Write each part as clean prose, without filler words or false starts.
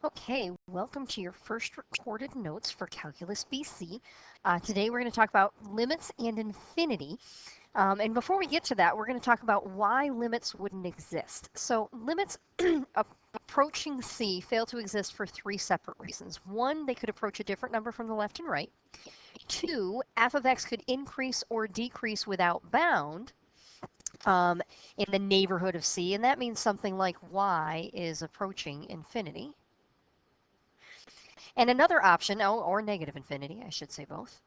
Okay, welcome to your first recorded notes for Calculus BC. Today we're going to talk about limits and infinity. And before we get to that, we're going to talk about why limits wouldn't exist. So limits approaching C fail to exist for three separate reasons. One, they could approach a different number from the left and right. Two, f of x could increase or decrease without bound in the neighborhood of C, and that means something like y is approaching infinity. And another option, or negative infinity, I should say both.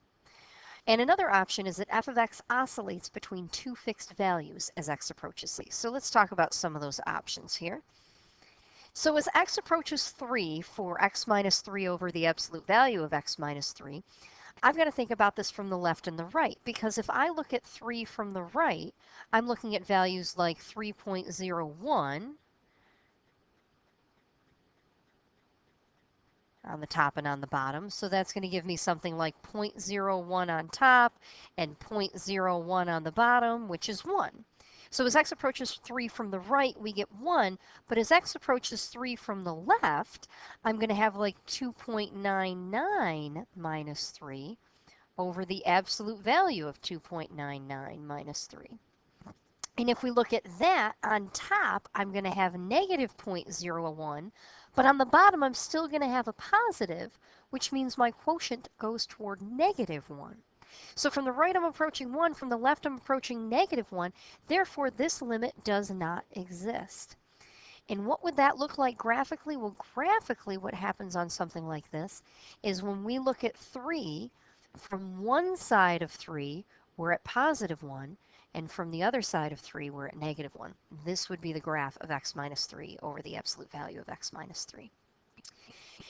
And another option is that f of x oscillates between two fixed values as x approaches c. So let's talk about some of those options here. So as x approaches 3 for x minus 3 over the absolute value of x minus 3, I've got to think about this from the left and the right, because if I look at 3 from the right, I'm looking at values like 3.01 on the top and on the bottom. So that's going to give me something like 0.01 on top and 0.01 on the bottom, which is 1. So as x approaches 3 from the right, we get 1. But as x approaches 3 from the left, I'm going to have like 2.99 minus 3 over the absolute value of 2.99 minus 3. And if we look at that, on top, I'm going to have negative 0.01, but on the bottom, I'm still going to have a positive, which means my quotient goes toward negative 1. So from the right, I'm approaching 1. From the left, I'm approaching negative 1. Therefore, this limit does not exist. And what would that look like graphically? Well, graphically, what happens on something like this is when we look at 3, from one side of 3, we're at positive 1. And from the other side of 3, we're at negative 1. This would be the graph of x minus 3 over the absolute value of x minus 3.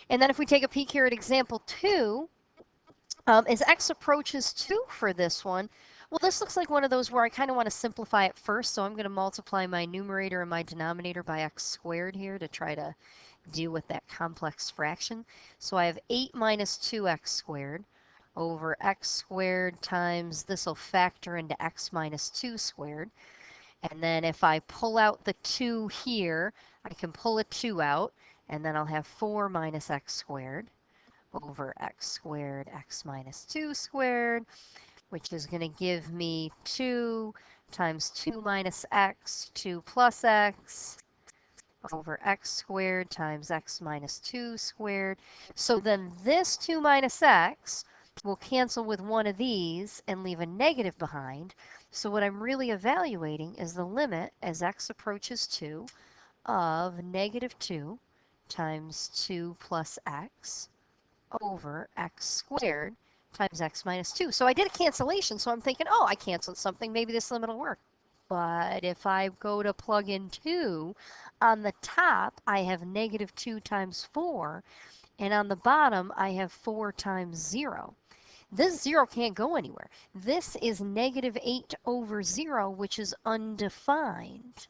And then if we take a peek here at example 2, as x approaches 2 for this one, well, this looks like one of those where I kind of want to simplify it first, so I'm going to multiply my numerator and my denominator by x squared here to try to deal with that complex fraction. So I have 8 minus 2x squared over x squared times, this will factor into x minus 2 squared. And then if I pull out the 2 here, I can pull a 2 out, and then I'll have 4 minus x squared over x squared, x minus 2 squared, which is going to give me 2 times 2 minus x, 2 plus x, over x squared times x minus 2 squared. So then this 2 minus x will cancel with one of these and leave a negative behind. So what I'm really evaluating is the limit as x approaches 2 of negative 2 times 2 plus x over x squared times x minus 2. So I did a cancellation, so I'm thinking, oh, I canceled something, maybe this limit will work. But if I go to plug in 2, on the top I have negative 2 times 4, and on the bottom I have 4 times 0. This 0 can't go anywhere. This is negative 8 over 0, which is undefined.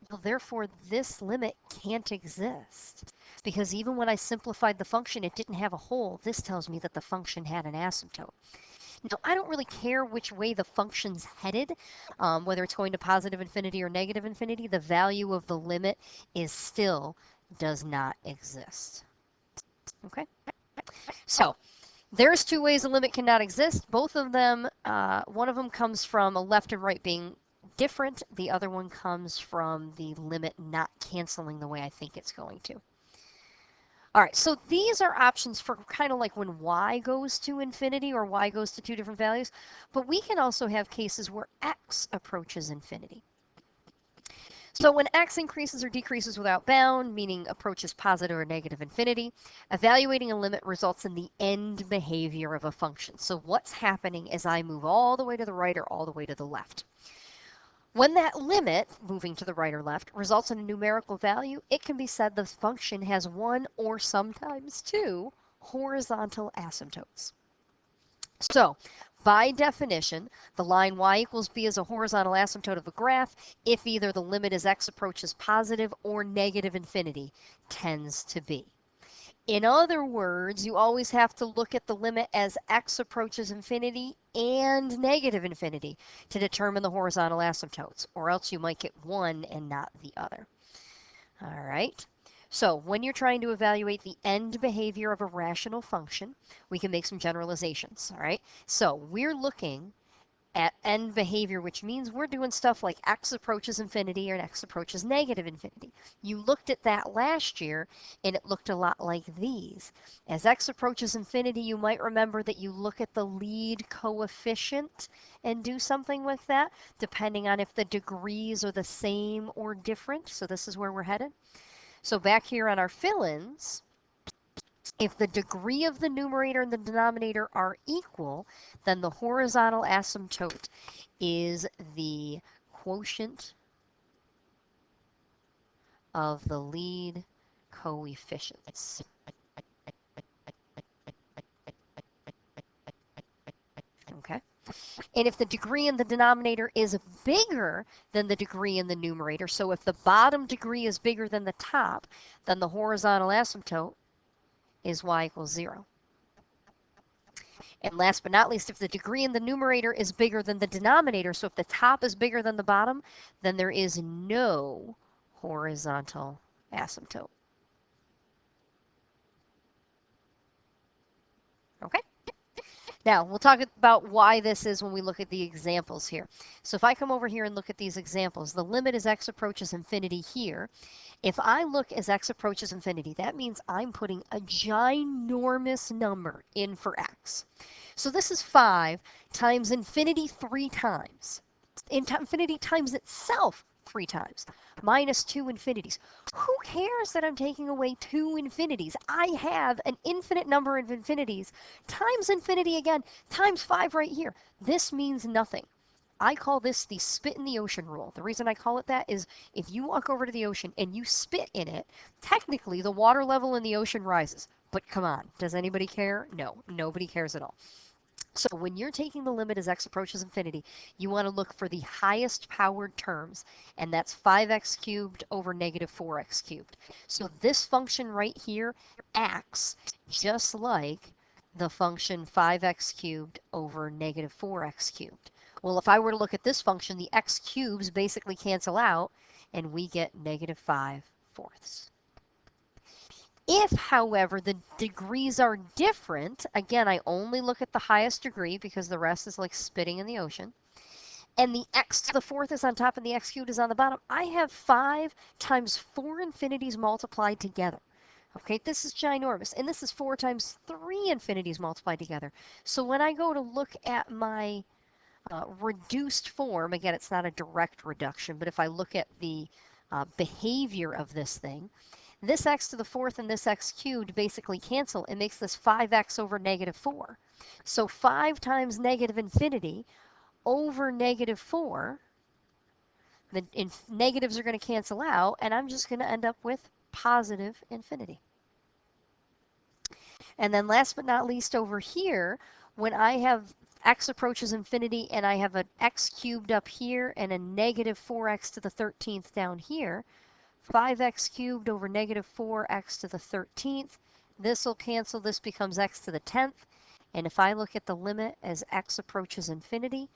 Well, therefore, this limit can't exist. Because even when I simplified the function, it didn't have a hole. This tells me that the function had an asymptote. Now, I don't really care which way the function's headed, whether it's going to positive infinity or negative infinity. The value of the limit is still does not exist. Okay? So, there's two ways a limit cannot exist. Both of them, one of them comes from a left and right being different. The other one comes from the limit not canceling the way I think it's going to. All right, so these are options for kind of like when y goes to infinity or y goes to two different values, but we can also have cases where x approaches infinity. So when x increases or decreases without bound, meaning approaches positive or negative infinity, evaluating a limit results in the end behavior of a function. So what's happening as I move all the way to the right or all the way to the left? When that limit, moving to the right or left, results in a numerical value, it can be said the function has one or sometimes two horizontal asymptotes. So, by definition, the line y equals b is a horizontal asymptote of a graph if either the limit as x approaches positive or negative infinity tends to be. In other words, you always have to look at the limit as x approaches infinity and negative infinity to determine the horizontal asymptotes, or else you might get one and not the other. All right. So when you're trying to evaluate the end behavior of a rational function, we can make some generalizations, all right? So we're looking at end behavior, which means we're doing stuff like x approaches infinity or x approaches negative infinity. You looked at that last year, and it looked a lot like these. As x approaches infinity, you might remember that you look at the lead coefficient and do something with that, depending on if the degrees are the same or different. So this is where we're headed. So back here on our fill-ins, if the degree of the numerator and the denominator are equal, then the horizontal asymptote is the quotient of the lead coefficients. Okay? And if the degree in the denominator is bigger than the degree in the numerator, so if the bottom degree is bigger than the top, then the horizontal asymptote is y equals 0. And last but not least, if the degree in the numerator is bigger than the denominator, so if the top is bigger than the bottom, then there is no horizontal asymptote. Okay? Now, we'll talk about why this is when we look at the examples here. So if I come over here and look at these examples, the limit as x approaches infinity here. If I look as x approaches infinity, that means I'm putting a ginormous number in for x. So this is 5 times infinity 3 times. Infinity times itself 3 times, minus 2 infinities. Who cares that I'm taking away 2 infinities? I have an infinite number of infinities times infinity again, times 5 right here. This means nothing. I call this the spit in the ocean rule. The reason I call it that is if you walk over to the ocean and you spit in it, technically the water level in the ocean rises. But come on, does anybody care? No, nobody cares at all. So when you're taking the limit as x approaches infinity, you want to look for the highest powered terms, and that's 5x cubed over negative 4x cubed. So this function right here acts just like the function 5x cubed over negative 4x cubed. Well, if I were to look at this function, the x cubes basically cancel out, and we get negative 5/4. If, however, the degrees are different, again, I only look at the highest degree because the rest is like spitting in the ocean, and the x to the 4th is on top and the x cubed is on the bottom, I have 5 times 4 infinities multiplied together. Okay, this is ginormous, and this is 4 times 3 infinities multiplied together. So when I go to look at my reduced form, again, it's not a direct reduction, but if I look at the behavior of this thing, this x to the 4th and this x cubed basically cancel. It makes this 5x over negative 4. So 5 times negative infinity over negative 4, the negatives are going to cancel out, and I'm just going to end up with positive infinity. And then last but not least over here, when I have x approaches infinity and I have an x cubed up here and a negative 4x to the 13th down here, 5x cubed over negative 4x to the 13th. This will cancel. This becomes x to the 10th. And if I look at the limit as x approaches infinity,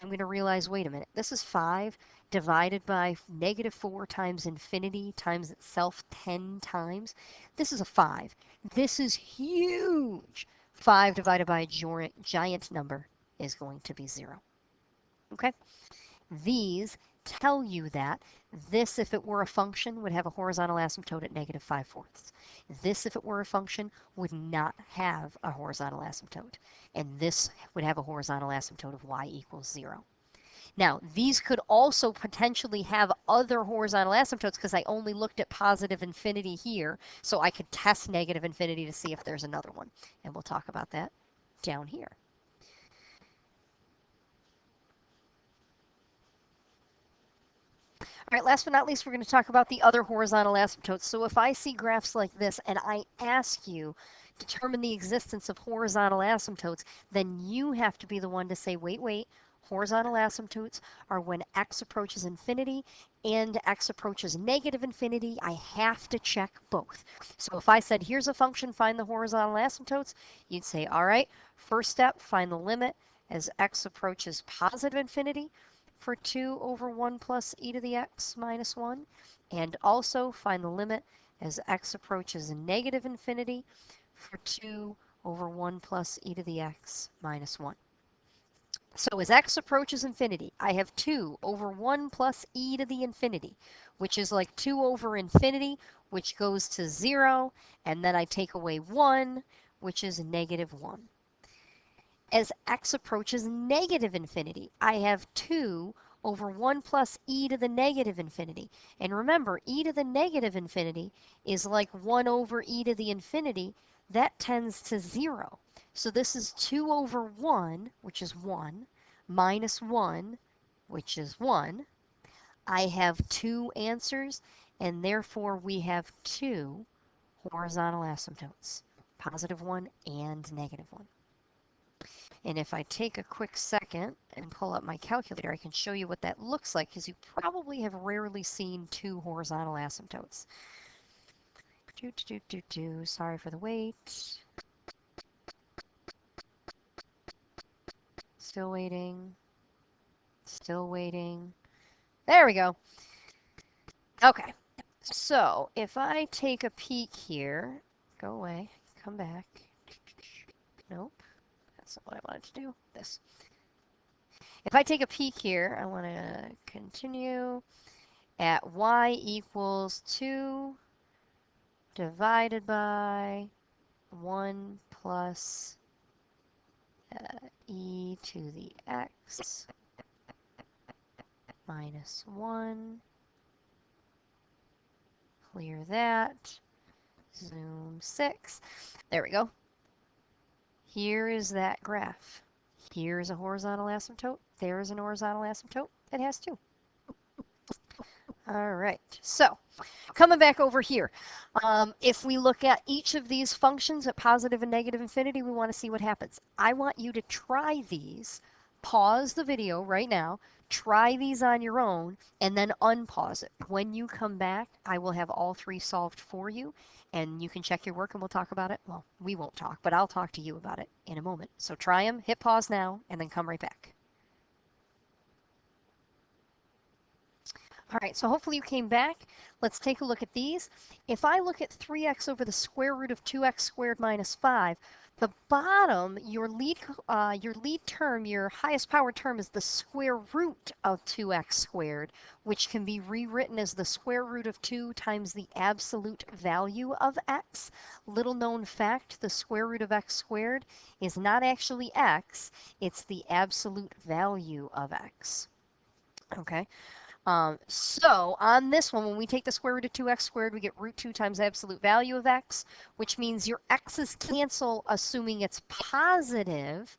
I'm going to realize, wait a minute, this is 5 divided by negative 4 times infinity times itself 10 times. This is a 5. This is huge. 5 divided by a giant number is going to be 0. Okay? These tell you that this, if it were a function, would have a horizontal asymptote at negative 5/4. This, if it were a function, would not have a horizontal asymptote. And this would have a horizontal asymptote of y equals 0. Now, these could also potentially have other horizontal asymptotes because I only looked at positive infinity here, so I could test negative infinity to see if there's another one. And we'll talk about that down here. All right, last but not least, we're going to talk about the other horizontal asymptotes. So if I see graphs like this and I ask you, determine the existence of horizontal asymptotes, then you have to be the one to say, wait, horizontal asymptotes are when x approaches infinity and x approaches negative infinity. I have to check both. So if I said, here's a function, find the horizontal asymptotes, you'd say, all right, first step, find the limit as x approaches positive infinity for 2 over 1 plus e to the x minus 1, and also find the limit as x approaches negative infinity for 2 over 1 plus e to the x minus 1. So as x approaches infinity, I have 2 over 1 plus e to the infinity, which is like 2 over infinity, which goes to 0, and then I take away 1, which is negative 1. As x approaches negative infinity, I have 2 over 1 plus e to the negative infinity. And remember, e to the negative infinity is like 1 over e to the infinity. That tends to 0. So this is 2 over 1, which is 1, minus 1, which is 1. I have 2 answers, and therefore we have 2 horizontal asymptotes, positive 1 and negative 1. And if I take a quick second and pull up my calculator, I can show you what that looks like, because you probably have rarely seen 2 horizontal asymptotes. Sorry for the wait. Still waiting. Still waiting. There we go. Okay. So if I take a peek here, go away, come back. Nope, that's not what I wanted to do. This. If I take a peek here, I want to continue at y equals 2 divided by 1 plus e to the x minus 1. Clear that. Zoom 6. There we go. Here is that graph. Here's a horizontal asymptote. There's an horizontal asymptote. It has 2. All right. So coming back over here, if we look at each of these functions at positive and negative infinity, we want to see what happens. I want you to try these. Pause the video right now. Try these on your own, and then unpause it. When you come back, I will have all 3 solved for you, and you can check your work and we'll talk about it. Well, we won't talk, but I'll talk to you about it in a moment. So try them, hit pause now, and then come right back. All right, so hopefully you came back. Let's take a look at these. If I look at 3x over the square root of 2x squared minus 5, the bottom, your lead term, your highest power term, is the square root of 2x squared, which can be rewritten as the square root of 2 times the absolute value of x. Little known fact, the square root of x squared is not actually x, it's the absolute value of x. Okay? So on this one, when we take the square root of 2x squared, we get root 2 times the absolute value of x, which means your x's cancel, assuming it's positive,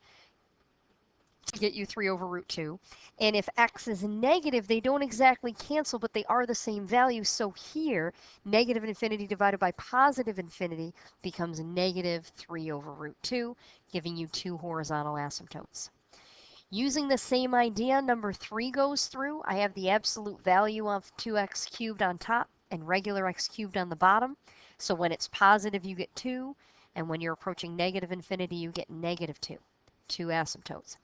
to get you 3 over root 2. And if x is negative, they don't exactly cancel, but they are the same value. So here, negative infinity divided by positive infinity becomes negative 3 over root 2, giving you 2 horizontal asymptotes. Using the same idea, number 3 goes through. I have the absolute value of 2x cubed on top and regular x cubed on the bottom. So when it's positive, you get 2. And when you're approaching negative infinity, you get negative 2. 2 asymptotes.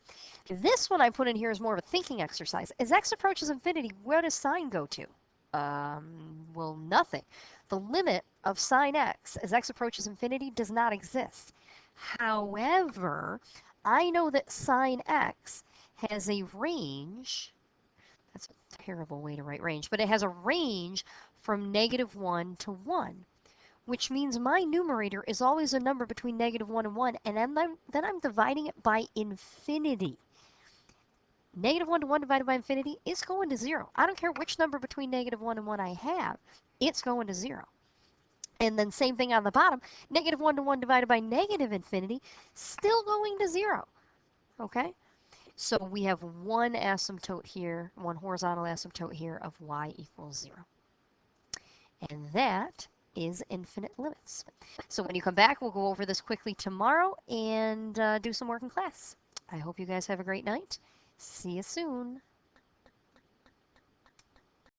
This one I put in here is more of a thinking exercise. As x approaches infinity, where does sine go to? Well, nothing. The limit of sine x as x approaches infinity does not exist. However, I know that sine x has a range. That's a terrible way to write range, but it has a range from -1 to 1, which means my numerator is always a number between -1 and 1, and then I'm dividing it by infinity. -1 to 1 divided by infinity is going to 0. I don't care which number between -1 and 1 I have, it's going to 0. And then same thing on the bottom, -1 to 1 divided by negative infinity, still going to 0. Okay? So we have one asymptote here, one horizontal asymptote here of y equals 0. And that is infinite limits. So when you come back, we'll go over this quickly tomorrow and do some work in class. I hope you guys have a great night. See you soon.